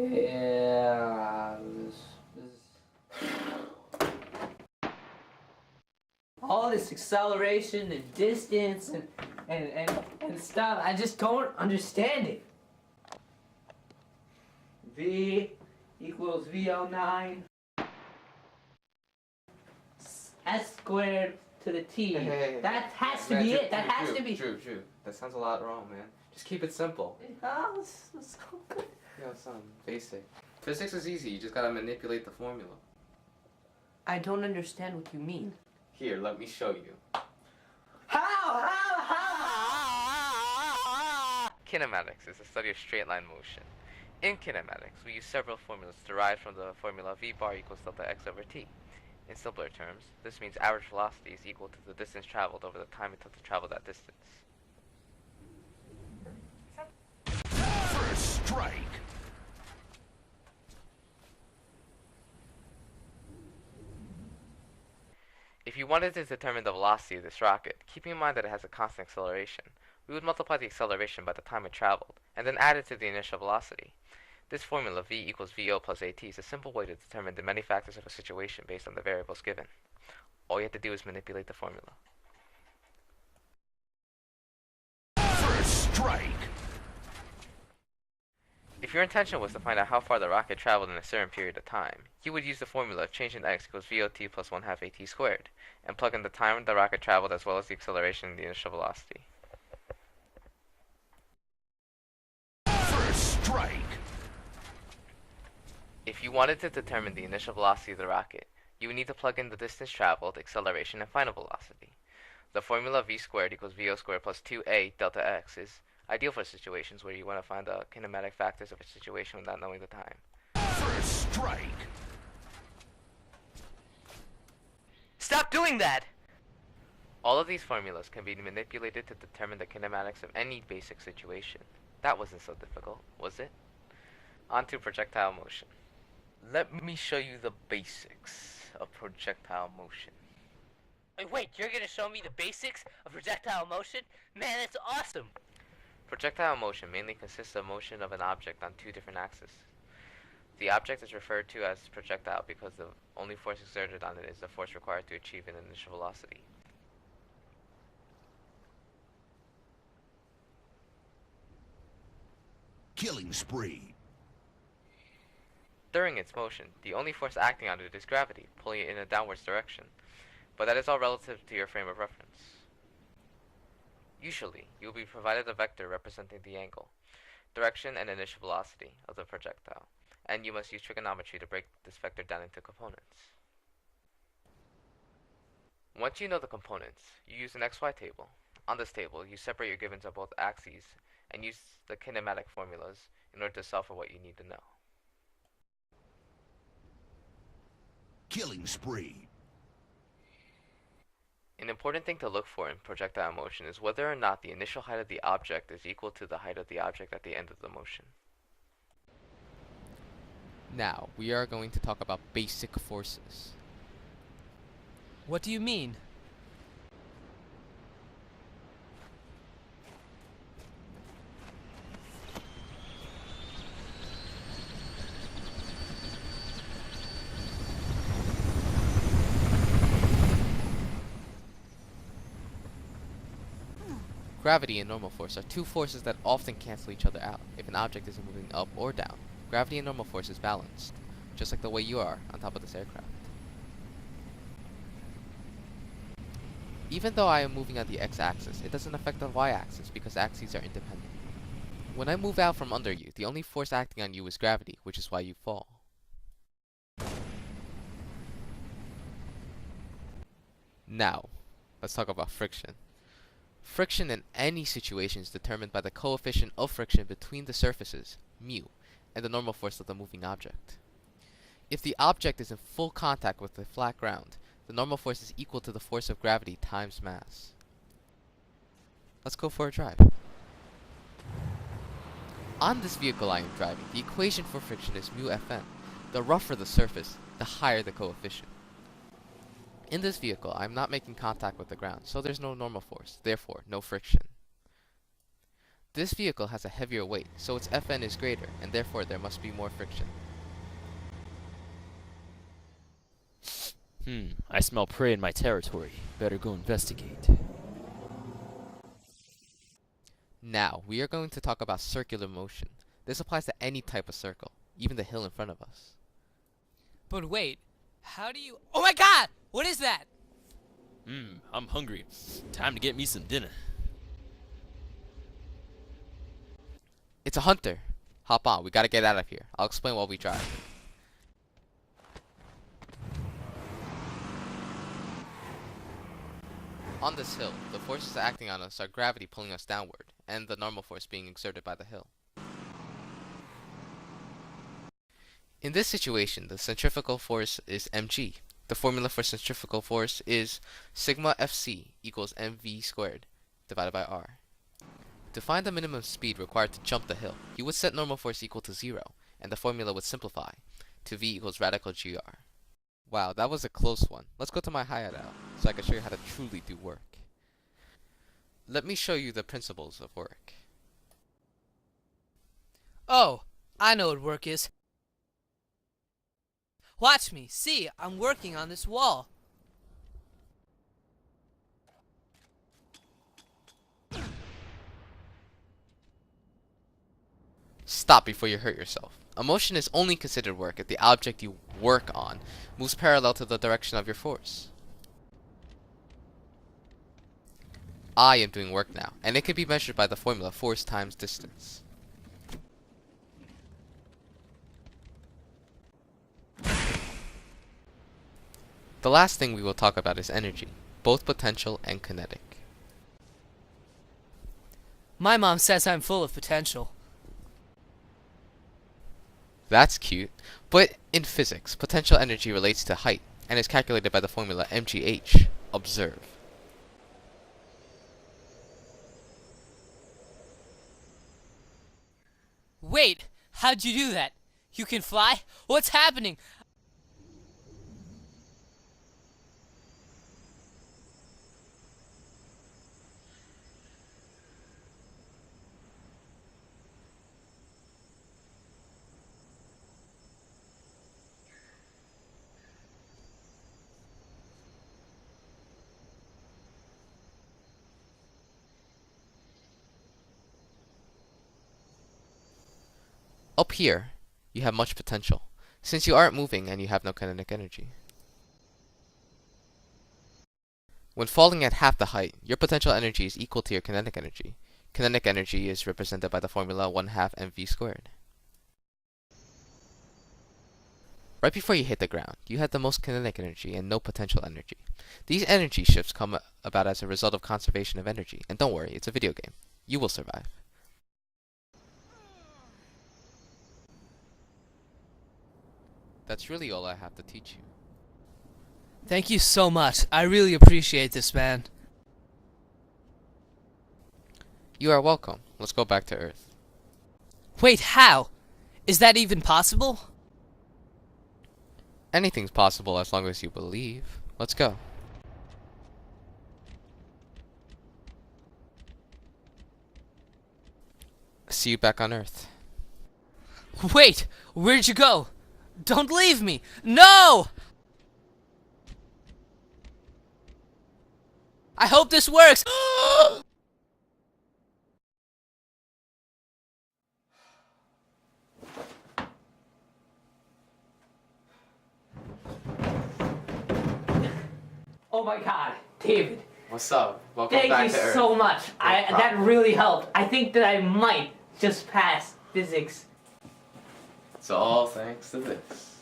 Yeah, all this acceleration and distance and stuff, I just don't understand it. V equals VO9 S squared to the T. Hey, that has to man, be Drew, it. That Drew, has Drew, to be. Drew, that sounds a lot wrong, man. Just keep it simple. Oh, it's so good. Yo, son, basic. Physics is easy. You just gotta manipulate the formula. I don't understand what you mean. Here, let me show you. How? Kinematics is the study of straight line motion. In kinematics, we use several formulas derived from the formula v bar equals delta x over t. In simpler terms, this means average velocity is equal to the distance traveled over the time it took to travel that distance. First strike. If you wanted to determine the velocity of this rocket, keeping in mind that it has a constant acceleration, we would multiply the acceleration by the time it traveled, and then add it to the initial velocity. This formula, v equals vo plus at, is a simple way to determine the many factors of a situation based on the variables given. All you have to do is manipulate the formula. First strike. If your intention was to find out how far the rocket traveled in a certain period of time, you would use the formula of change in x equals vot plus 1/2 at squared, and plug in the time the rocket traveled as well as the acceleration and the initial velocity. First strike. If you wanted to determine the initial velocity of the rocket, you would need to plug in the distance traveled, acceleration, and final velocity. The formula v squared equals vo squared plus 2a delta x is ideal for situations where you want to find the kinematic factors of a situation without knowing the time. First strike. Stop doing that! All of these formulas can be manipulated to determine the kinematics of any basic situation. That wasn't so difficult, was it? On to projectile motion. Let me show you the basics of projectile motion. Wait, you're gonna show me the basics of projectile motion? Man, that's awesome! Projectile motion mainly consists of motion of an object on two different axes. The object is referred to as projectile because the only force exerted on it is the force required to achieve an initial velocity. Killing spree. During its motion, the only force acting on it is gravity, pulling it in a downwards direction, but that is all relative to your frame of reference. Usually, you will be provided a vector representing the angle, direction, and initial velocity of the projectile, and you must use trigonometry to break this vector down into components. Once you know the components, you use an xy table. On this table, you separate your givens on both axes and use the kinematic formulas in order to solve for what you need to know. Killing spree. An important thing to look for in projectile motion is whether or not the initial height of the object is equal to the height of the object at the end of the motion. Now, we are going to talk about basic forces. What do you mean? Gravity and normal force are two forces that often cancel each other out if an object isn't moving up or down. Gravity and normal force is balanced, just like the way you are on top of this aircraft. Even though I am moving on the x-axis, it doesn't affect the y-axis because axes are independent. When I move out from under you, the only force acting on you is gravity, which is why you fall. Now, let's talk about friction. Friction in any situation is determined by the coefficient of friction between the surfaces, mu, and the normal force of the moving object. If the object is in full contact with the flat ground, the normal force is equal to the force of gravity times mass. Let's go for a drive. On this vehicle I am driving, the equation for friction is mu Fn. The rougher the surface, the higher the coefficient. In this vehicle, I am not making contact with the ground, so there's no normal force, therefore no friction. This vehicle has a heavier weight, so its Fn is greater, and therefore there must be more friction. I smell prey in my territory. Better go investigate. Now, we are going to talk about circular motion. This applies to any type of circle, even the hill in front of us. But wait, how do you... Oh my god! What is that? I'm hungry. Time to get me some dinner. It's a hunter! Hop on, we gotta get out of here. I'll explain while we drive. On this hill, the forces acting on us are gravity pulling us downward, and the normal force being exerted by the hill. In this situation, the centrifugal force is mg. The formula for centrifugal force is sigma Fc equals mv squared divided by r. To find the minimum speed required to jump the hill, you would set normal force equal to 0, and the formula would simplify to v equals radical gr. Wow, that was a close one. Let's go to my hideout so I can show you how to truly do work. Let me show you the principles of work. Oh, I know what work is. Watch me. See, I'm working on this wall. Stop before you hurt yourself. A motion is only considered work if the object you work on moves parallel to the direction of your force. I am doing work now, and it can be measured by the formula force times distance. The last thing we will talk about is energy, both potential and kinetic. My mom says I'm full of potential. That's cute, but in physics, potential energy relates to height, and is calculated by the formula mgh. Observe. Wait, how'd you do that? You can fly? What's happening? Up here, you have much potential, since you aren't moving and you have no kinetic energy. When falling at half the height, your potential energy is equal to your kinetic energy. Kinetic energy is represented by the formula 1/2 mv squared. Right before you hit the ground, you had the most kinetic energy and no potential energy. These energy shifts come about as a result of conservation of energy, and don't worry, it's a video game. You will survive. That's really all I have to teach you. Thank you so much. I really appreciate this, man. You are welcome. Let's go back to Earth. Wait, how? Is that even possible? Anything's possible as long as you believe. Let's go. See you back on Earth. Wait, where'd you go? Don't leave me! No! I hope this works! Oh my god, David. What's up? Welcome Thank back you to Earth. so much. That problem. really helped. I think that I might just pass physics. It's all thanks to this.